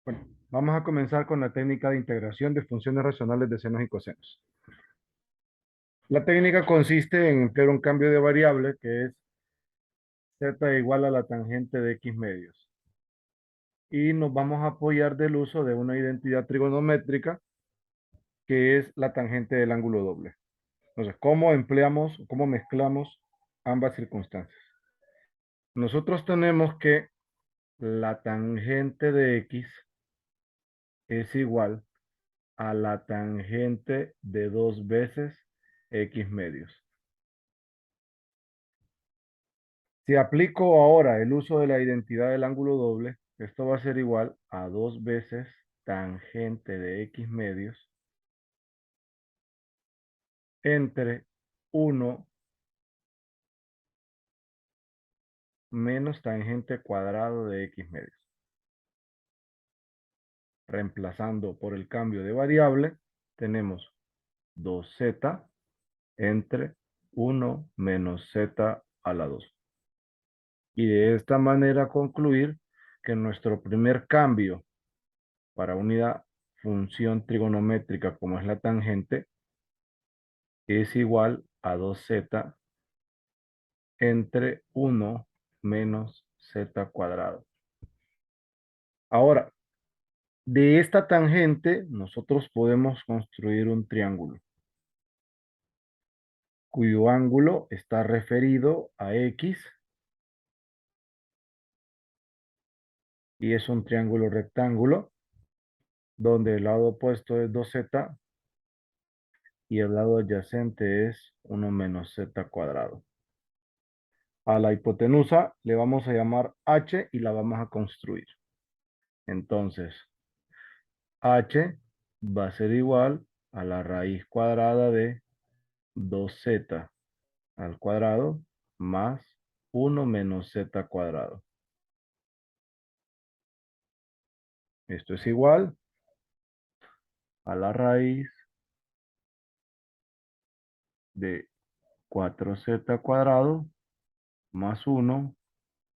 Bueno, vamos a comenzar con la técnica de integración de funciones racionales de senos y cosenos. La técnica consiste en emplear un cambio de variable que es z igual a la tangente de x medios. Y nos vamos a apoyar del uso de una identidad trigonométrica que es la tangente del ángulo doble. Entonces, ¿cómo empleamos, cómo mezclamos ambas circunstancias? Nosotros tenemos que la tangente de x es igual a la tangente de 2 veces x medios. Si aplico ahora el uso de la identidad del ángulo doble, esto va a ser igual a 2 veces tangente de x medios entre 1 menos tangente cuadrado de x medios. Reemplazando por el cambio de variable, tenemos 2z entre 1 menos z a la 2. Y de esta manera concluir que nuestro primer cambio para una función trigonométrica como es la tangente es igual a 2z entre 1 menos z cuadrado. Ahora, de esta tangente nosotros podemos construir un triángulo cuyo ángulo está referido a x y es un triángulo rectángulo donde el lado opuesto es 2z y el lado adyacente es 1 menos z cuadrado. A la hipotenusa le vamos a llamar h y la vamos a construir. Entonces, h va a ser igual a la raíz cuadrada de 2z al cuadrado más 1 menos z cuadrado. Esto es igual a la raíz de 4z cuadrado más 1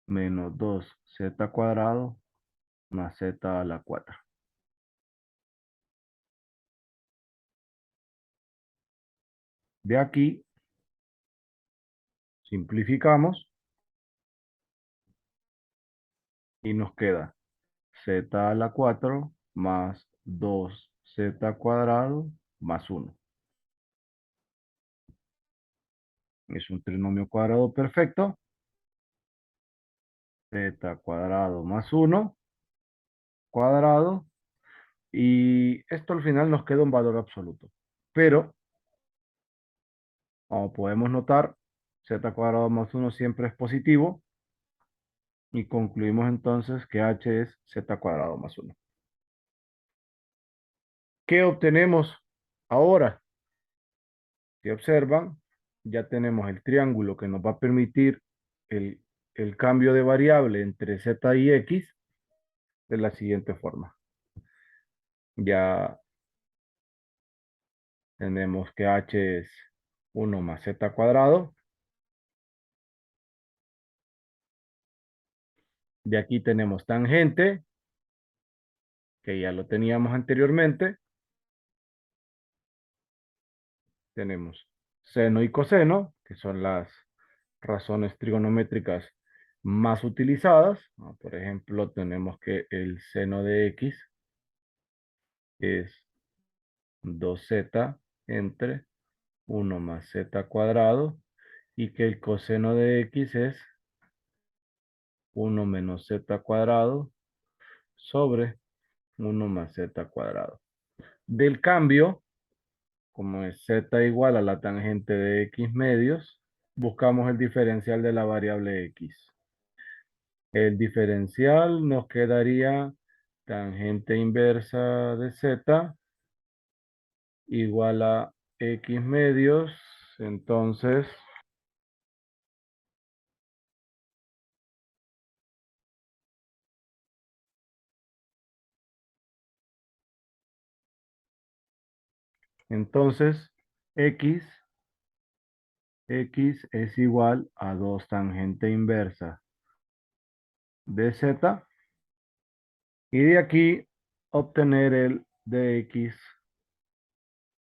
menos 2z cuadrado más z a la 4. De aquí simplificamos y nos queda z a la 4 más 2z cuadrado más 1. Es un trinomio cuadrado perfecto. Z cuadrado más 1 cuadrado. Y esto al final nos queda un valor absoluto. Pero, como podemos notar, z cuadrado más 1 siempre es positivo. Y concluimos entonces que h es z cuadrado más 1. ¿Qué obtenemos ahora? Si observan, ya tenemos el triángulo que nos va a permitir el, el cambio de variable entre z y x de la siguiente forma. Ya tenemos que h es 1 más z cuadrado. De aquí tenemos tangente, que ya lo teníamos anteriormente. Tenemos seno y coseno, que son las razones trigonométricas más utilizadas. Por ejemplo, tenemos que el seno de x es 2z entre 1 más z cuadrado y que el coseno de x es 1 menos z cuadrado sobre 1 más z cuadrado. Del cambio, como es z igual a la tangente de x medios, buscamos el diferencial de la variable x. El diferencial nos quedaría tangente inversa de z igual a x medios. Entonces x es igual a 2 tangente inversa de z. Y de aquí obtener el dx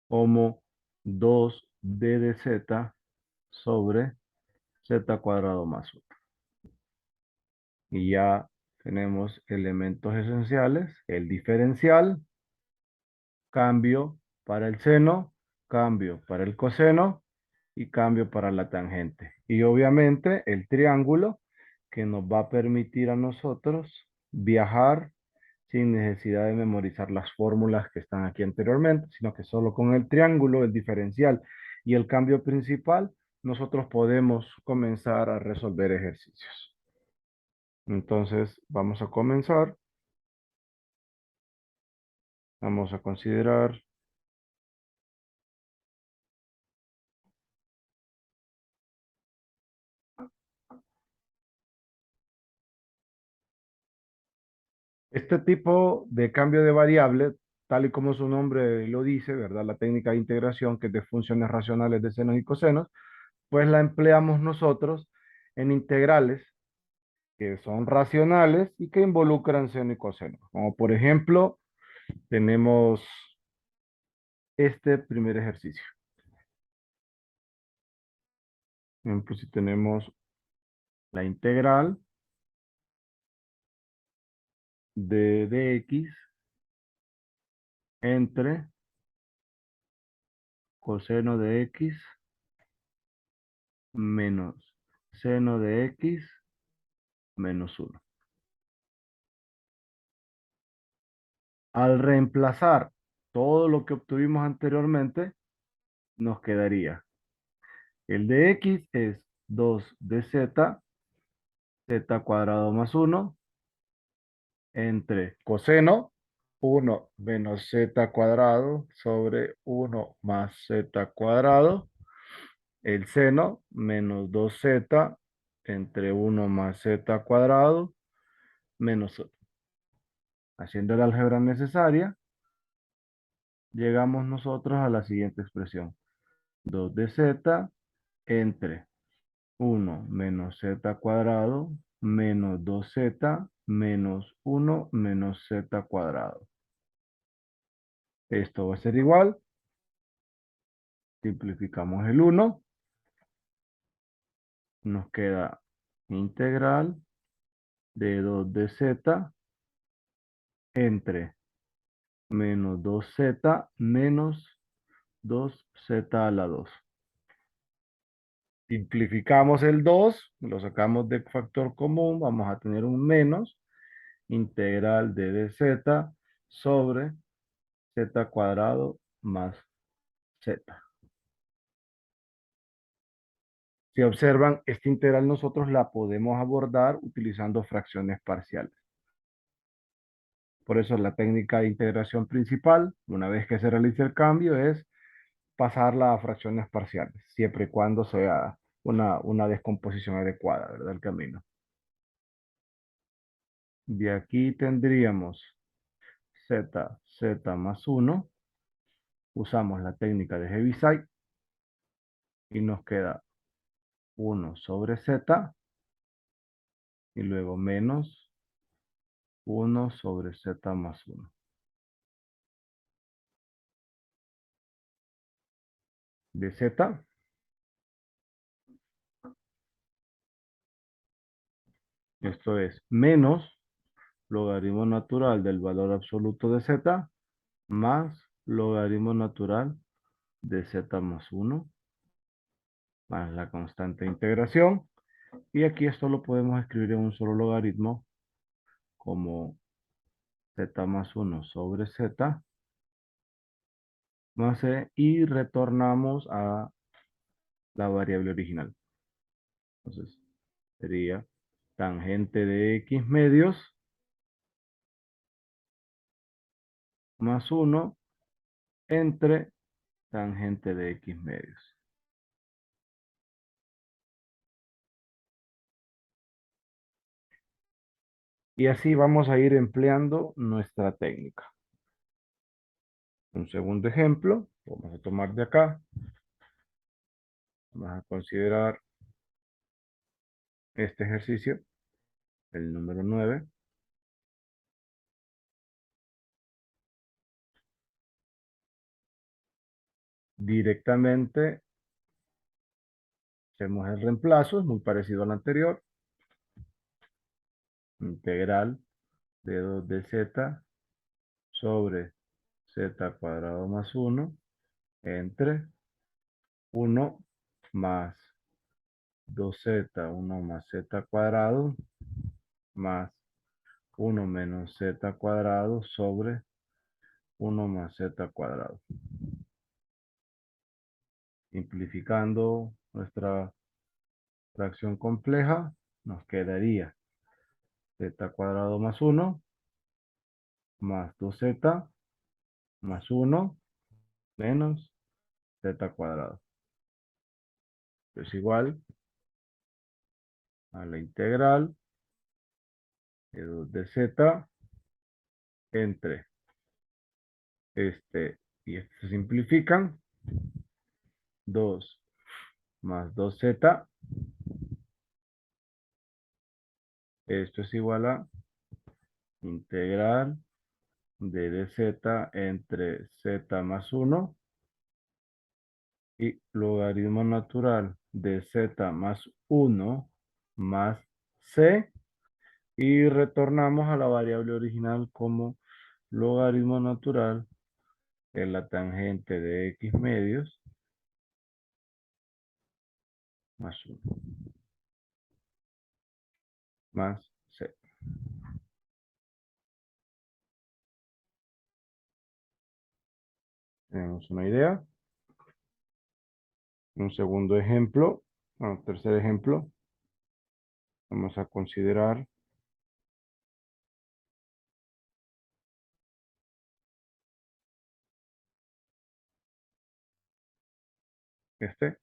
como 2d de z sobre z cuadrado más 1. Y ya tenemos elementos esenciales, el diferencial, cambio para el seno, cambio para el coseno y cambio para la tangente. Y obviamente el triángulo que nos va a permitir a nosotros viajar sin necesidad de memorizar las fórmulas que están aquí anteriormente, sino que solo con el triángulo, el diferencial y el cambio principal, nosotros podemos comenzar a resolver ejercicios. Entonces, vamos a comenzar. Vamos a considerar este tipo de cambio de variable, tal y como su nombre lo dice, ¿verdad? La técnica de integración, que es de funciones racionales de senos y cosenos, pues la empleamos nosotros en integrales que son racionales y que involucran seno y coseno. Como por ejemplo, tenemos este primer ejercicio. Por ejemplo, si tenemos la integral de dx entre coseno de x menos seno de x menos 1. Al reemplazar todo lo que obtuvimos anteriormente, nos quedaría el de x es 2 de z, z cuadrado más 1, entre coseno, 1 menos z cuadrado sobre 1 más z cuadrado, el seno, menos 2z entre 1 más z cuadrado, menos 1. Haciendo la álgebra necesaria, llegamos nosotros a la siguiente expresión. 2 de z entre 1 menos z cuadrado menos 2z menos 1 menos z cuadrado. Esto va a ser igual. Simplificamos el 1. Nos queda integral de 2 de z entre menos 2z menos 2z a la 2. Simplificamos el 2, lo sacamos de factor común, vamos a tener un menos integral de dz sobre z cuadrado más z. Si observan, esta integral nosotros la podemos abordar utilizando fracciones parciales. Por eso la técnica de integración principal, una vez que se realice el cambio, es pasarla a fracciones parciales, siempre y cuando sea una descomposición adecuada, ¿verdad? El camino. De aquí tendríamos z más 1. Usamos la técnica de Heaviside y nos queda 1 sobre z y luego menos 1 sobre z más 1. De z, esto es menos logaritmo natural del valor absoluto de z más logaritmo natural de z más 1 más la constante de integración. Y aquí esto lo podemos escribir en un solo logaritmo como z más 1 sobre z más c, y retornamos a la variable original. Entonces sería tangente de x medios más 1 entre tangente de x medios. Y así vamos a ir empleando nuestra técnica. Un segundo ejemplo, vamos a tomar de acá. Vamos a considerar este ejercicio, el número 9. Directamente hacemos el reemplazo, es muy parecido al anterior. Integral de 2 de z sobre z cuadrado más 1 entre 1 más 2z, 1 más z cuadrado, más 1 menos z cuadrado sobre 1 más z cuadrado. Simplificando nuestra fracción compleja, nos quedaría z cuadrado más 1 más 2z más 1 menos z cuadrado. Es igual a la integral de 2 de z entre este y este se simplifican. 2 más 2z. Esto es igual a integral de dz entre z más 1 y logaritmo natural de z más 1 más c. Y retornamos a la variable original como logaritmo natural de la tangente de x medios más 1 más c. Tenemos una idea. Un segundo ejemplo, bueno, tercer ejemplo, vamos a considerar este.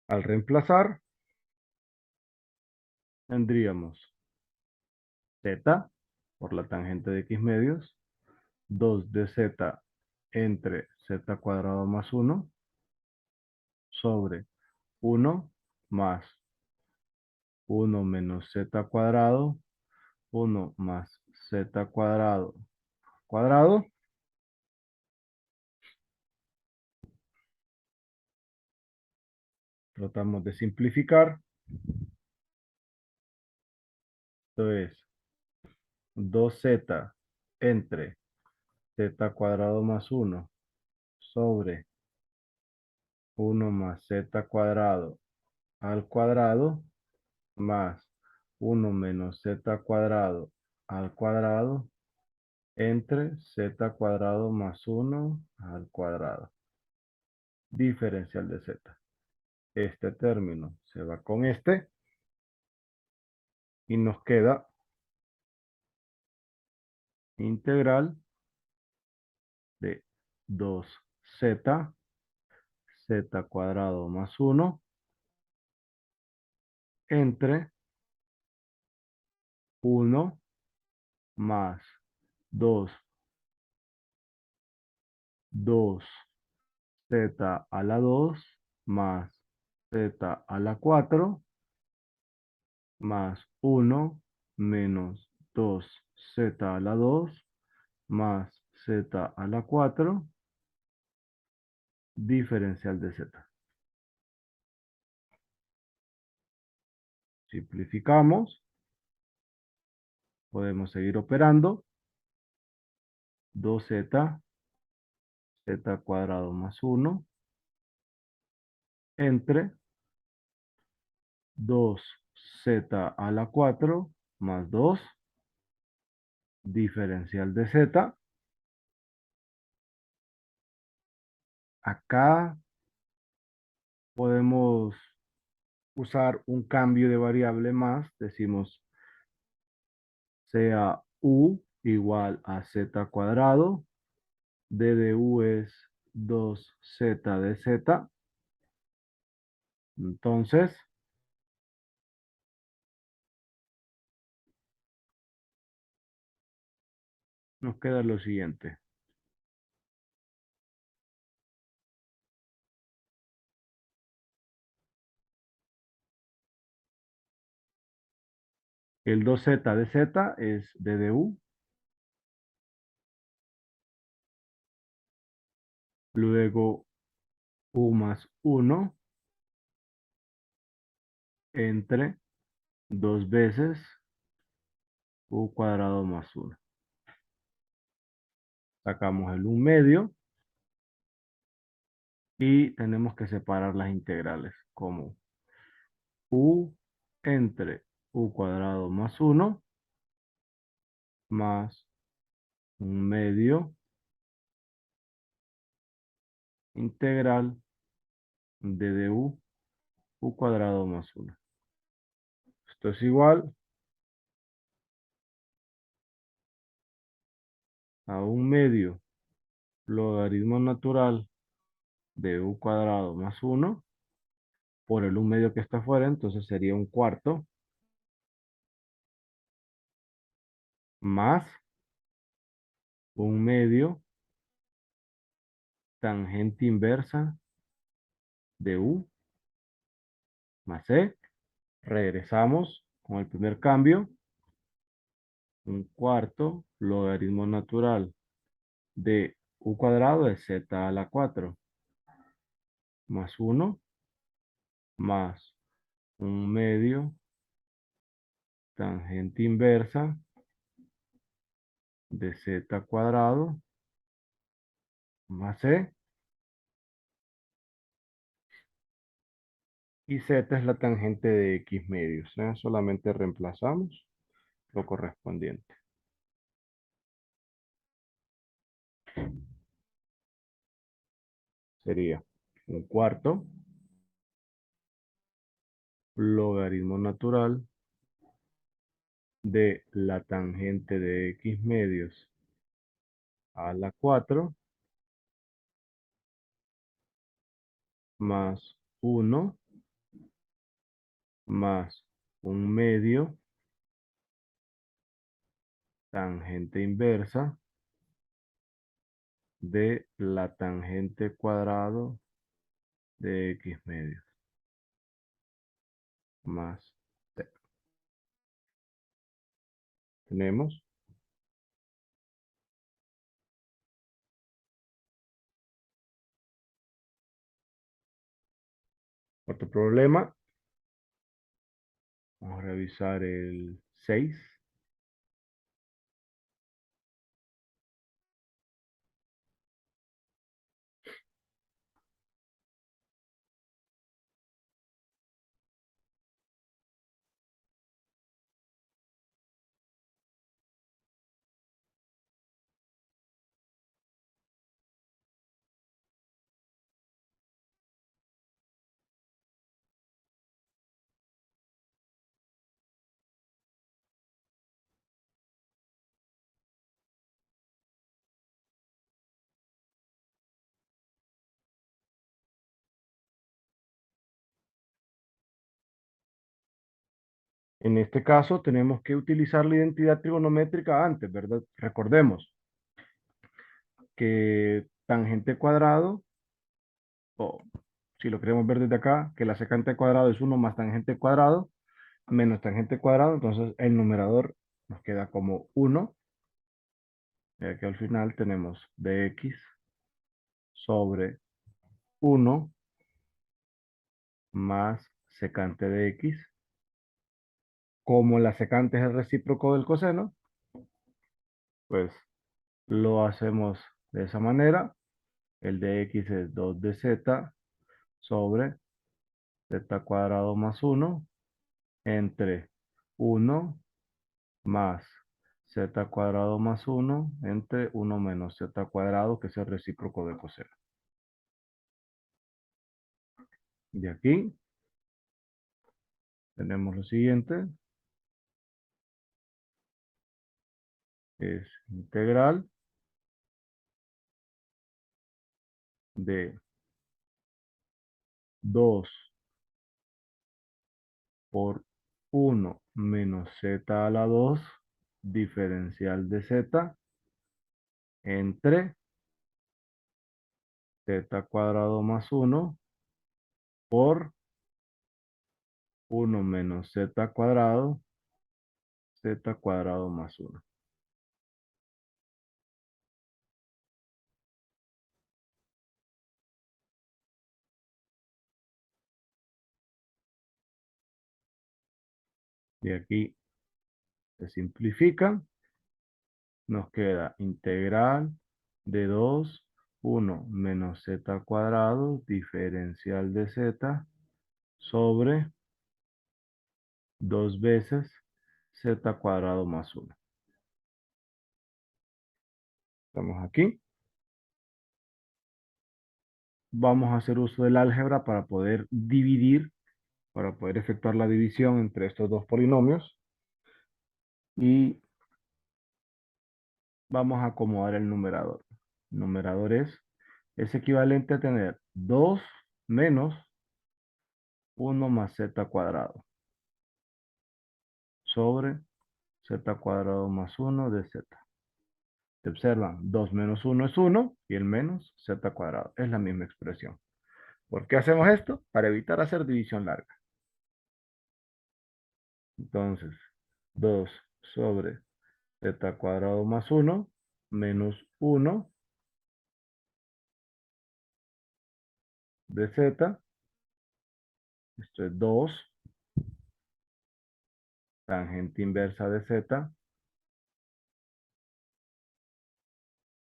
Al reemplazar, tendríamos z por la tangente de x medios, 2 de z entre z cuadrado más 1 sobre 1 más 1 menos z cuadrado, 1 más z cuadrado cuadrado. Tratamos de simplificar. Esto es 2z entre z cuadrado más 1 sobre 1 más z cuadrado al cuadrado más 1 menos z cuadrado al cuadrado entre z cuadrado más 1 al cuadrado. Diferencial de z. Este término se va con este y nos queda integral de 2z, z cuadrado más 1 entre 1 más 2, 2 z a la 2 más z a la 4 más 1 menos 2z a la 2 más z a la 4 diferencial de z. Simplificamos, podemos seguir operando. 2z, z cuadrado más 1 entre 2z a la 4 más 2 diferencial de z. Acá podemos usar un cambio de variable más. Decimos sea u igual a z cuadrado. D de u es 2z de z. Entonces, nos queda lo siguiente. El 2z de z es d de u. Luego u más 1 entre 2 veces u cuadrado más 1. Sacamos el 1 medio y tenemos que separar las integrales como u entre u cuadrado más 1 más 1 medio integral de du u cuadrado más 1. Esto es igual a 1 medio logaritmo natural de u cuadrado más 1 por el 1 medio que está afuera, entonces sería un cuarto más 1 medio tangente inversa de u más c. Regresamos con el primer cambio, un cuarto logaritmo natural de u cuadrado de z a la 4 más 1 más 1 medio tangente inversa de z cuadrado más c, y z es la tangente de x medios. Solamente reemplazamos lo correspondiente. Sería un cuarto logaritmo natural de la tangente de x medios a la 4 más 1 más 1 medio tangente inversa de la tangente cuadrado de x medios más c. Tenemos otro problema. Vamos a revisar el 6. En este caso tenemos que utilizar la identidad trigonométrica antes, ¿verdad? Recordemos que tangente cuadrado, o si lo queremos ver desde acá, que la secante cuadrado es 1 más tangente cuadrado menos tangente cuadrado, entonces el numerador nos queda como 1, y aquí al final tenemos dx sobre 1 más secante de x. Como la secante es el recíproco del coseno, pues lo hacemos de esa manera. El de x es 2 de z sobre z cuadrado más 1 entre 1 más z cuadrado más 1 entre 1 menos z cuadrado, que es el recíproco de coseno. De aquí tenemos lo siguiente, es integral de 2 por 1 menos z a la 2 diferencial de z entre z cuadrado más 1 por 1 menos z cuadrado z cuadrado más 1. Y aquí se simplifica. Nos queda integral de 2, 1 menos z cuadrado, diferencial de z, sobre 2 veces z cuadrado más 1. Estamos aquí. Vamos a hacer uso del álgebra para poder dividir, para poder efectuar la división entre estos dos polinomios. Y vamos a acomodar el numerador. El numerador es equivalente a tener 2 menos 1 más z cuadrado sobre z cuadrado más 1 de z. Se observan, 2 menos 1 es 1 y el menos z cuadrado. Es la misma expresión. ¿Por qué hacemos esto? Para evitar hacer división larga. Entonces, 2 sobre z cuadrado más 1 menos 1 de z. Esto es 2 tangente inversa de z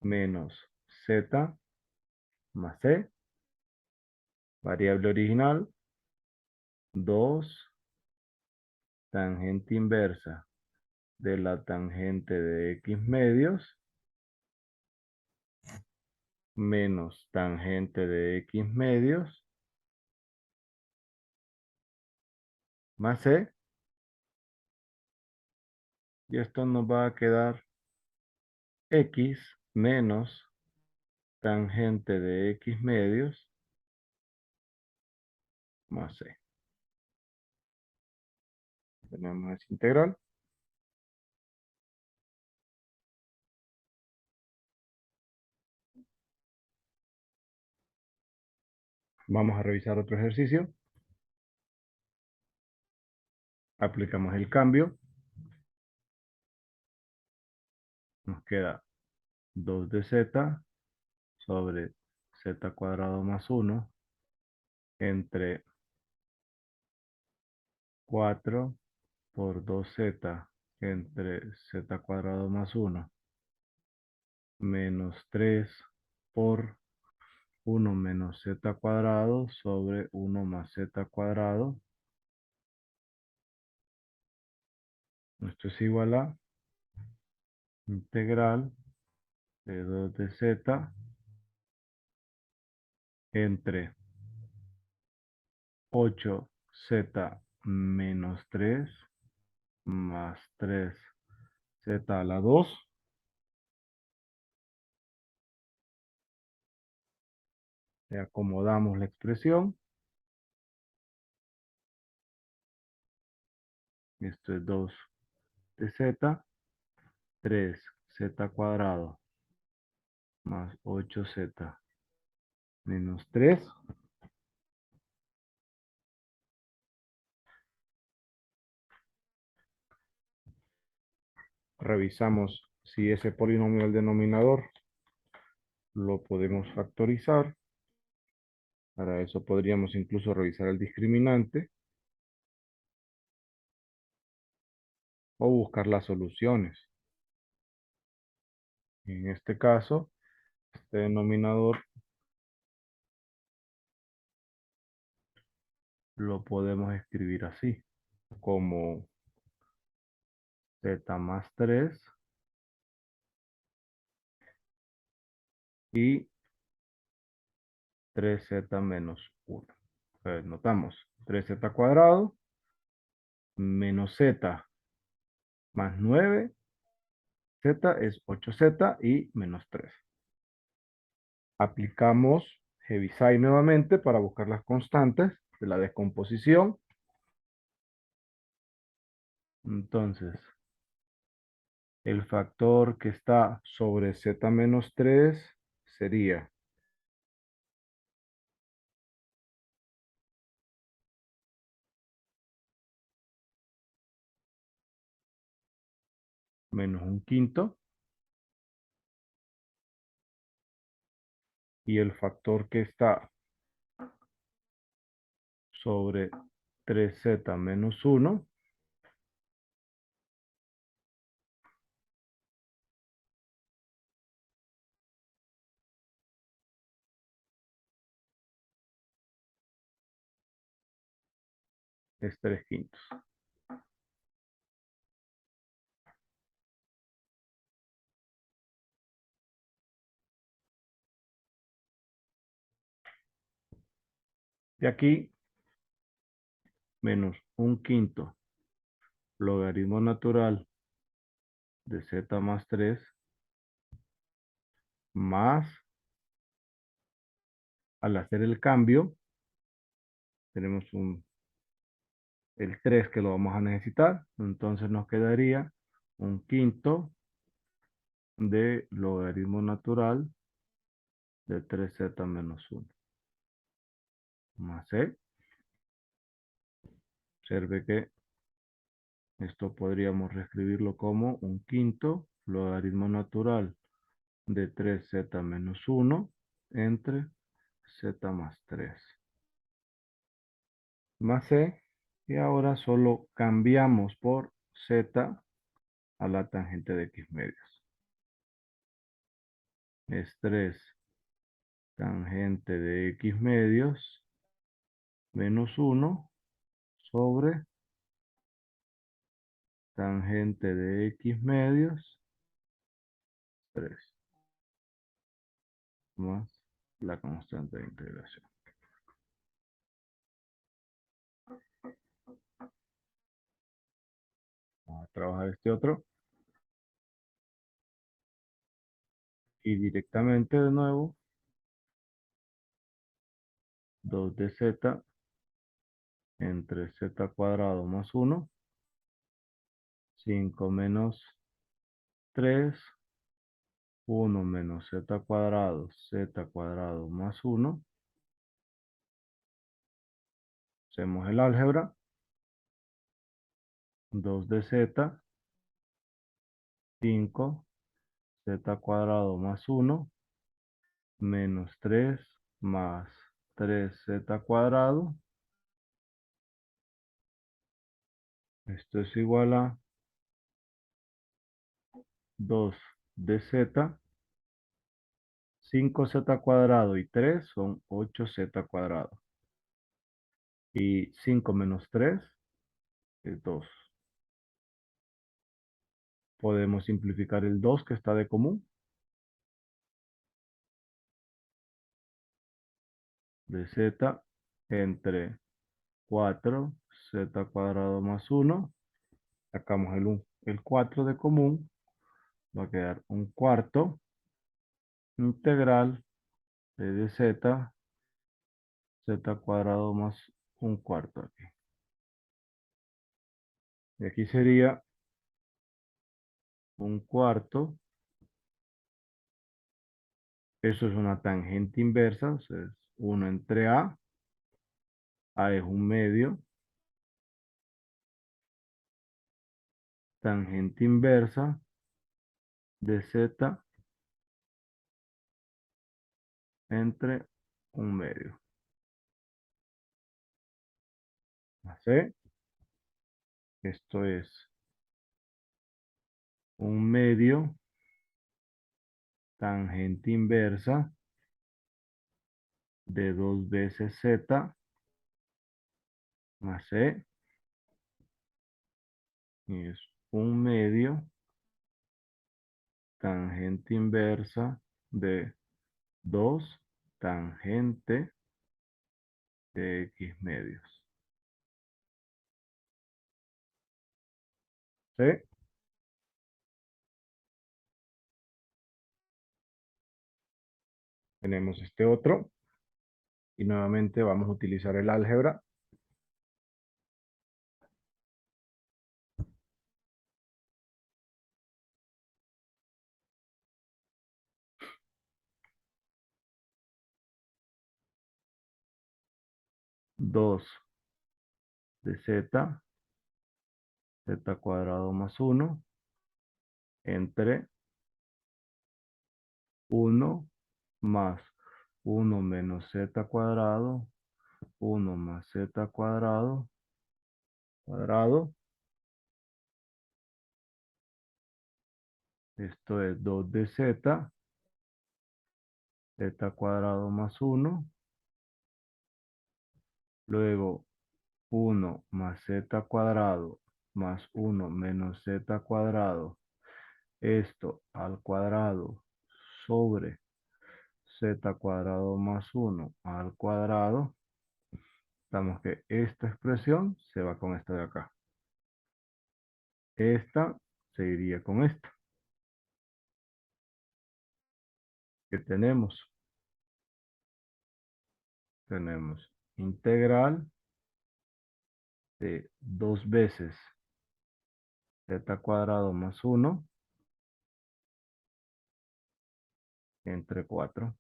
menos z más c, variable original, 2 tangente inversa de la tangente de x medios menos tangente de x medios más c, y esto nos va a quedar x menos tangente de x medios más c. Tenemos esa integral. Vamos a revisar otro ejercicio. Aplicamos el cambio. Nos queda 2 de z sobre z cuadrado más 1 entre 4 por 2z entre z cuadrado más 1 menos 3 por 1 menos z cuadrado sobre 1 más z cuadrado. Esto es igual a integral de 2 de z entre 8z menos 3 más 3z a la 2. Le acomodamos la expresión. Esto es 2 de z, 3z cuadrado más 8z menos 3. Revisamos si ese polinomio del denominador lo podemos factorizar. Para eso podríamos incluso revisar el discriminante o buscar las soluciones. En este caso, este denominador lo podemos escribir así, como z más 3 y 3z menos 1. Entonces, notamos 3z cuadrado menos z más 9, z es 8z y menos 3. Aplicamos Heaviside nuevamente para buscar las constantes de la descomposición. Entonces, el factor que está sobre z menos 3 sería menos un quinto. Y el factor que está sobre 3z menos 1 es 3 quintos. De aquí, menos un quinto logaritmo natural de z más 3 más, al hacer el cambio, tenemos el 3 que lo vamos a necesitar, entonces nos quedaría un quinto de logaritmo natural de 3z menos 1 más c. Observe que esto podríamos reescribirlo como un quinto logaritmo natural de 3z menos 1 entre z más 3 más c. Y ahora solo cambiamos por z a la tangente de x medios. Es 3 tangente de x medios menos 1 sobre tangente de x medios 3 más la constante de integración. Vamos a trabajar este otro. Y directamente de nuevo, 2 de z entre z cuadrado más 1, 5 menos 3, 1 menos z cuadrado más 1. Hacemos el álgebra. 2 de z, 5, z cuadrado más 1, menos 3 más 3z cuadrado. Esto es igual a 2 de z, 5z cuadrado y 3 son 8z cuadrado. Y 5 menos 3 es 2. Podemos simplificar el 2 que está de común. De z entre 4, z cuadrado más 1. Sacamos el 4 de común. Va a quedar un cuarto integral de z, z cuadrado más un cuarto aquí. Y aquí sería un cuarto. Eso es una tangente inversa. O sea, es 1 entre a. A es un medio. Tangente inversa de z entre un medio. ¿Sí? Esto es un medio tangente inversa de 2 veces z más c. Y es un medio tangente inversa de 2 tangente de x medios. ¿Sí? Tenemos este otro. Y nuevamente vamos a utilizar el álgebra. 2 de z, z cuadrado más 1, entre 1 más 1 menos z cuadrado, 1 más z cuadrado, esto es 2 de z, z cuadrado más 1, luego 1 más z cuadrado más 1 menos z cuadrado, esto al cuadrado sobre z cuadrado más 1 al cuadrado, damos que esta expresión se va con esta de acá. Esta se iría con esta. ¿Qué tenemos? Tenemos integral de 2 veces z cuadrado más 1 entre 4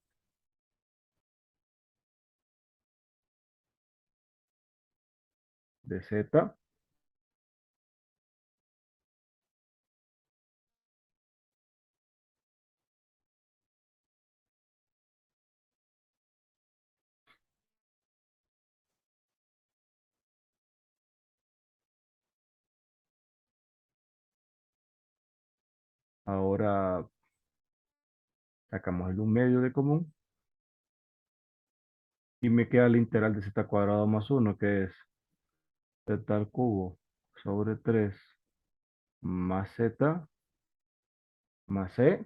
de z. Ahora sacamos el 1 medio de común y me queda la integral de z cuadrado más 1, que es z al cubo sobre 3 más z más c.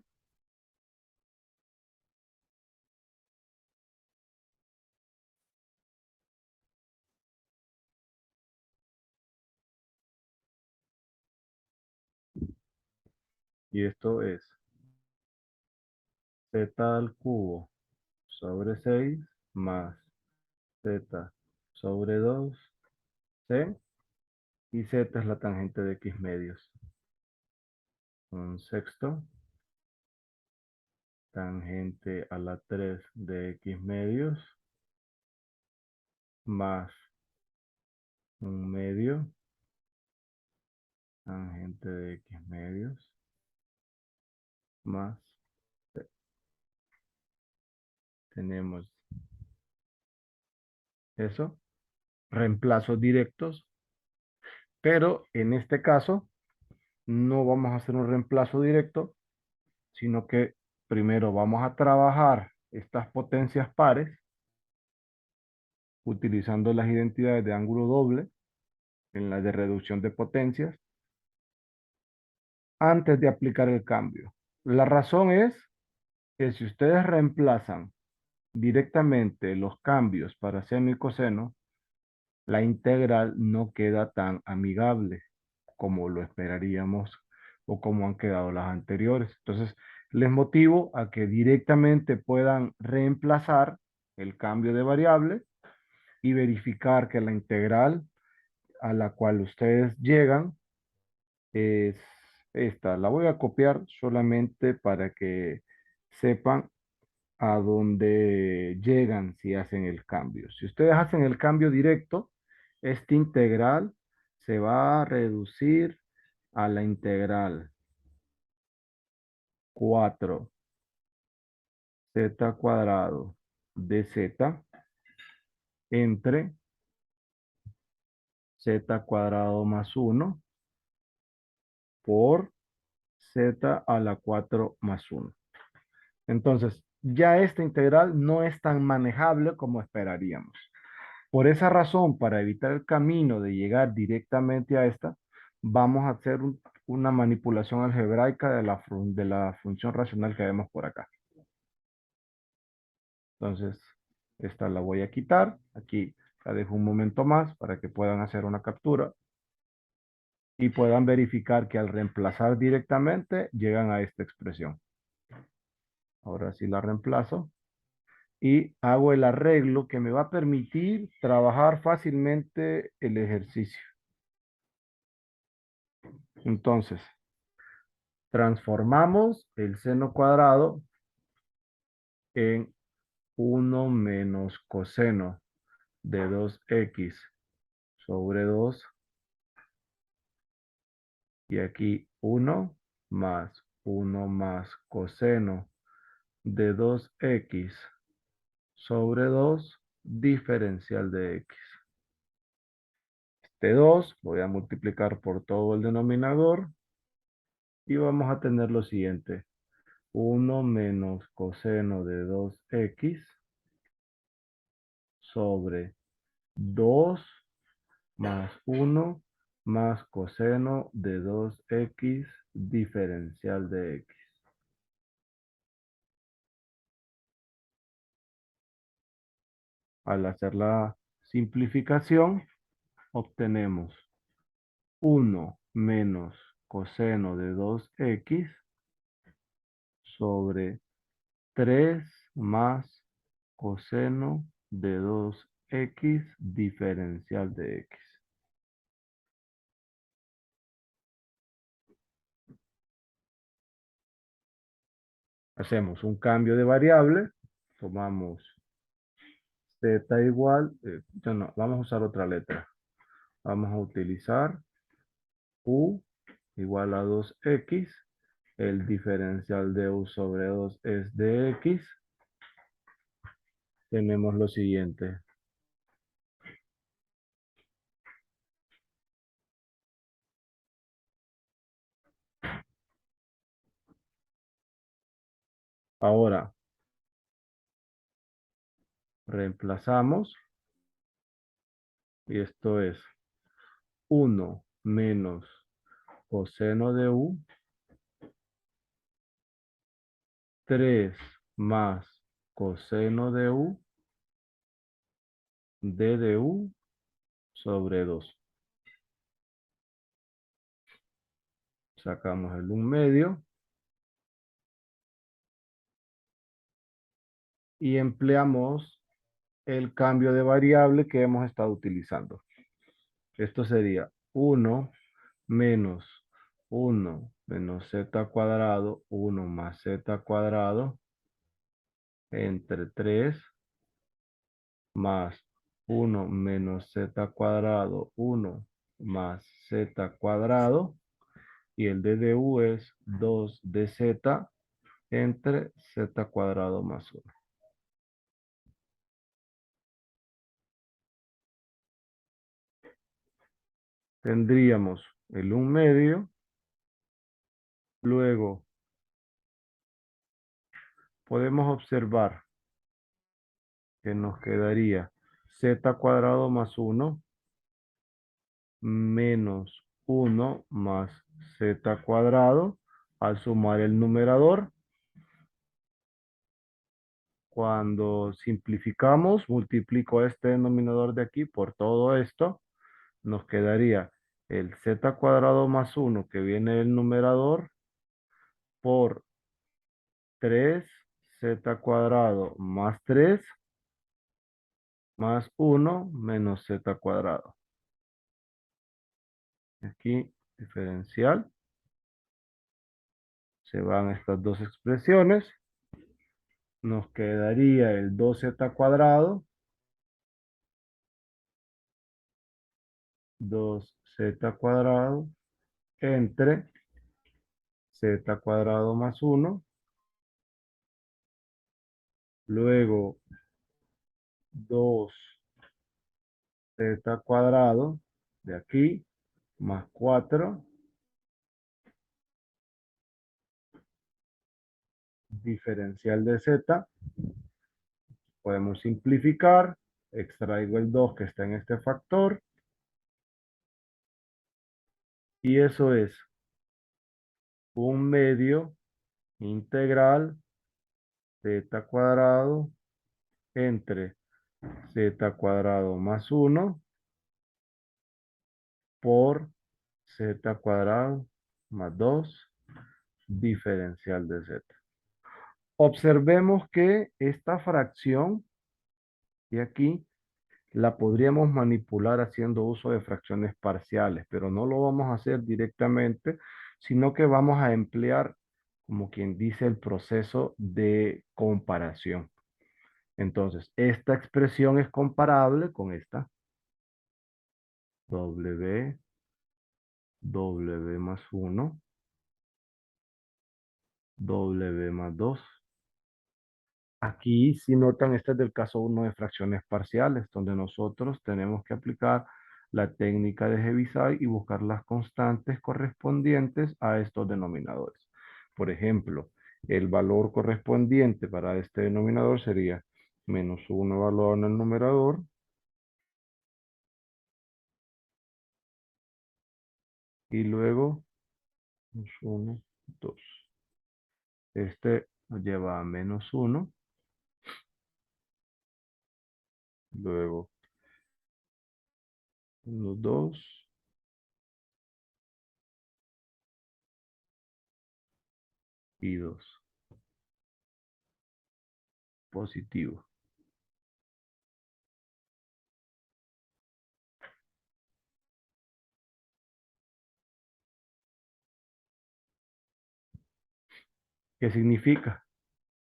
Y esto es z al cubo sobre 6 más z sobre 2 c, y z es la tangente de x medios. Un sexto tangente a la 3 de x medios más un medio tangente de x medios más c. Tenemos eso, reemplazos directos, pero en este caso no vamos a hacer un reemplazo directo, sino que primero vamos a trabajar estas potencias pares utilizando las identidades de ángulo doble en la de reducción de potencias antes de aplicar el cambio. La razón es que si ustedes reemplazan directamente los cambios para seno y coseno, la integral no queda tan amigable como lo esperaríamos o como han quedado las anteriores. Entonces, les motivo a que directamente puedan reemplazar el cambio de variable y verificar que la integral a la cual ustedes llegan es esta. La voy a copiar solamente para que sepan a dónde llegan si hacen el cambio. Si ustedes hacen el cambio directo, esta integral se va a reducir a la integral 4 z cuadrado de z entre z cuadrado más 1 por z a la 4 más 1. Entonces, ya esta integral no es tan manejable como esperaríamos. Por esa razón, para evitar el camino de llegar directamente a esta, vamos a hacer una manipulación algebraica de la función racional que vemos por acá. Entonces, esta la voy a quitar. Aquí la dejo un momento más para que puedan hacer una captura y puedan verificar que al reemplazar directamente llegan a esta expresión. Ahora sí la reemplazo y hago el arreglo que me va a permitir trabajar fácilmente el ejercicio. Entonces, transformamos el seno cuadrado en 1 menos coseno de 2x sobre 2 y aquí 1 más 1 más coseno de 2x sobre 2 diferencial de x. Este 2 voy a multiplicar por todo el denominador y vamos a tener lo siguiente. 1 menos coseno de 2x sobre 2 más 1 más coseno de 2x diferencial de x. Al hacer la simplificación, obtenemos 1 menos coseno de 2x sobre 3 más coseno de 2x diferencial de x. Hacemos un cambio de variable, tomamos z igual, no, vamos a usar otra letra. Vamos a utilizar u igual a 2x, el diferencial de u sobre 2 es de x. Tenemos lo siguiente. Ahora, reemplazamos y esto es 1 menos coseno de u, 3 más coseno de u, d de u sobre 2. Sacamos el 1 medio y empleamos el cambio de variable que hemos estado utilizando. Esto sería 1 menos 1 menos z cuadrado, 1 más z cuadrado, entre 3 más 1 menos z cuadrado, 1 más z cuadrado, y el d de u es 2 dz entre z cuadrado más 1. Tendríamos el 1 medio, luego podemos observar que nos quedaría z cuadrado más 1 menos 1 más z cuadrado. Al sumar el numerador, cuando simplificamos, multiplico este denominador de aquí por todo esto, nos quedaría el z cuadrado más 1 que viene del numerador por 3z cuadrado más 3 más 1 menos z cuadrado. Aquí diferencial. Se van estas dos expresiones. Nos quedaría el 2z cuadrado. 2z cuadrado entre z cuadrado más 1. Luego 2z cuadrado de aquí más 4 diferencial de z. Podemos simplificar. Extraigo el 2 que está en este factor. Y eso es 1 medio integral z cuadrado entre z cuadrado más 1 por z cuadrado más 2 diferencial de z. Observemos que esta fracción de aquí la podríamos manipular haciendo uso de fracciones parciales, pero no lo vamos a hacer directamente, sino que vamos a emplear, como quien dice, el proceso de comparación. Entonces, esta expresión es comparable con esta. W más 1 W más 2. Aquí, si notan, este es del caso uno de fracciones parciales, donde nosotros tenemos que aplicar la técnica de Heaviside y buscar las constantes correspondientes a estos denominadores. Por ejemplo, el valor correspondiente para este denominador sería -1 evaluado en el numerador y luego -1, 2. Este nos lleva a -1, luego 1, 2 y 2 positivo. ¿Qué significa?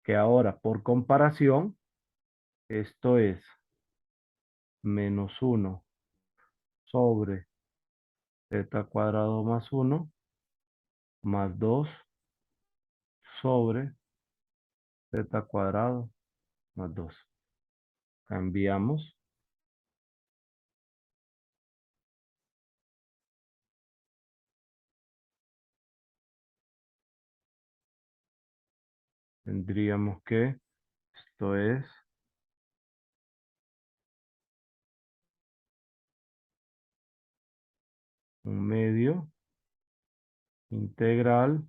Que ahora, por comparación, esto es -1 sobre z cuadrado más 1 más 2 sobre z cuadrado más 2. Cambiamos, tendríamos que esto es un medio integral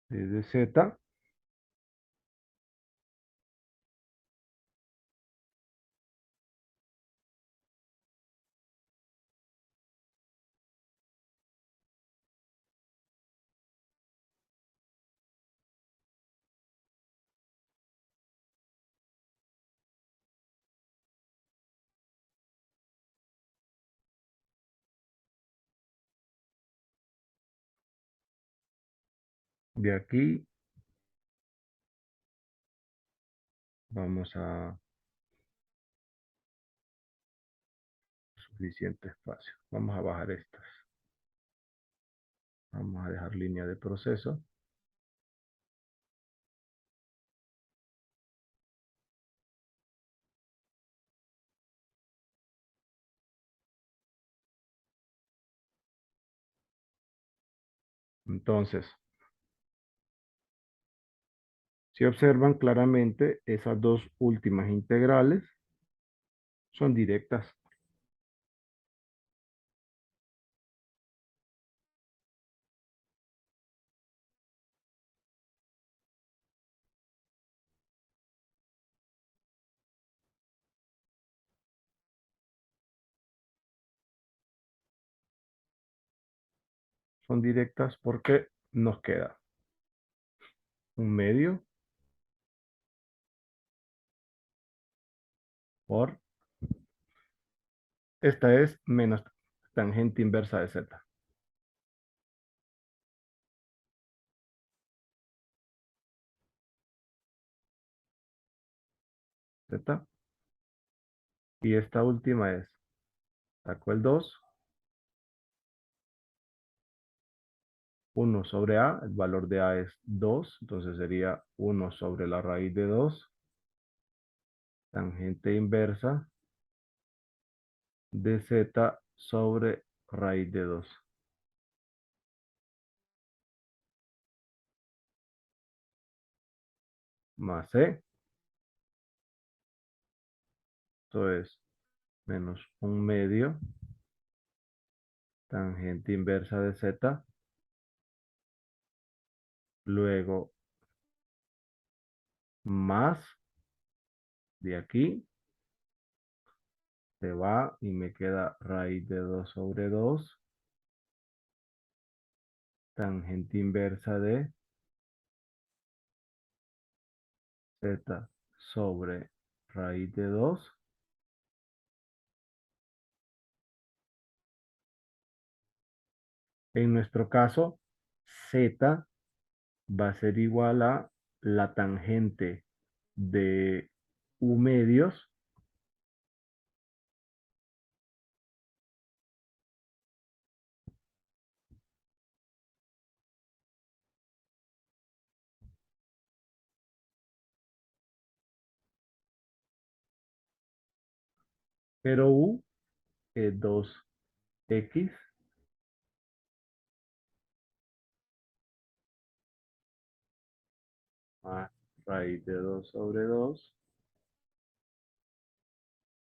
de z de aquí. Vamos a suficiente espacio. Vamos a bajar estas. Vamos a dejar línea de proceso. Entonces, si observan claramente, esas dos últimas integrales son directas. Son directas porque nos queda un medio por, esta es menos tangente inversa de z. Z. Y esta última es, saco el 2, 1 sobre a, el valor de a es 2, entonces sería 1 sobre la raíz de 2, tangente inversa de z sobre raíz de 2, más c, esto es menos un medio, tangente inversa de z, luego más de aquí, se va y me queda raíz de 2 sobre 2, tangente inversa de z sobre raíz de 2. En nuestro caso, z va a ser igual a la tangente de U medios pero U es 2x más raíz de 2 sobre 2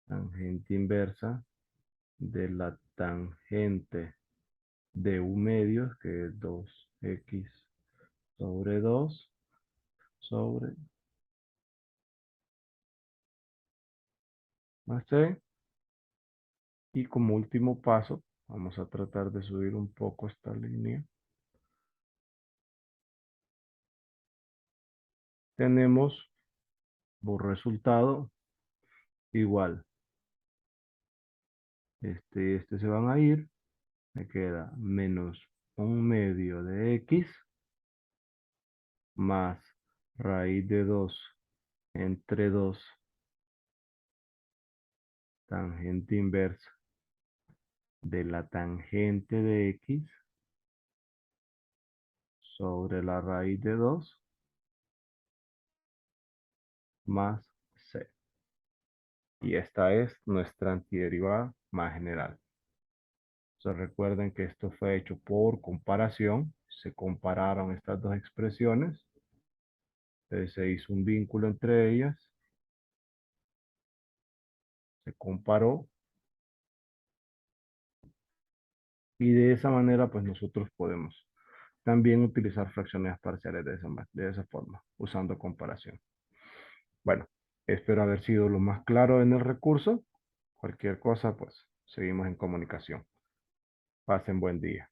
tangente inversa de la tangente de U medios, que es 2x sobre 2 sobre más c. Y como último paso, vamos a tratar de subir un poco esta línea. Tenemos por resultado igual. Este se van a ir. Me queda menos un medio de x más raíz de 2 entre 2 tangente inversa de la tangente de x sobre la raíz de 2 más c. Y esta es nuestra antiderivada más general. Entonces recuerden que esto fue hecho por comparación. Se compararon estas dos expresiones. Entonces se hizo un vínculo entre ellas. Se comparó. Y de esa manera pues nosotros podemos también utilizar fracciones parciales de esa forma, usando comparación. Bueno, espero haber sido lo más claro en el recurso. Cualquier cosa, pues seguimos en comunicación. Pasen buen día.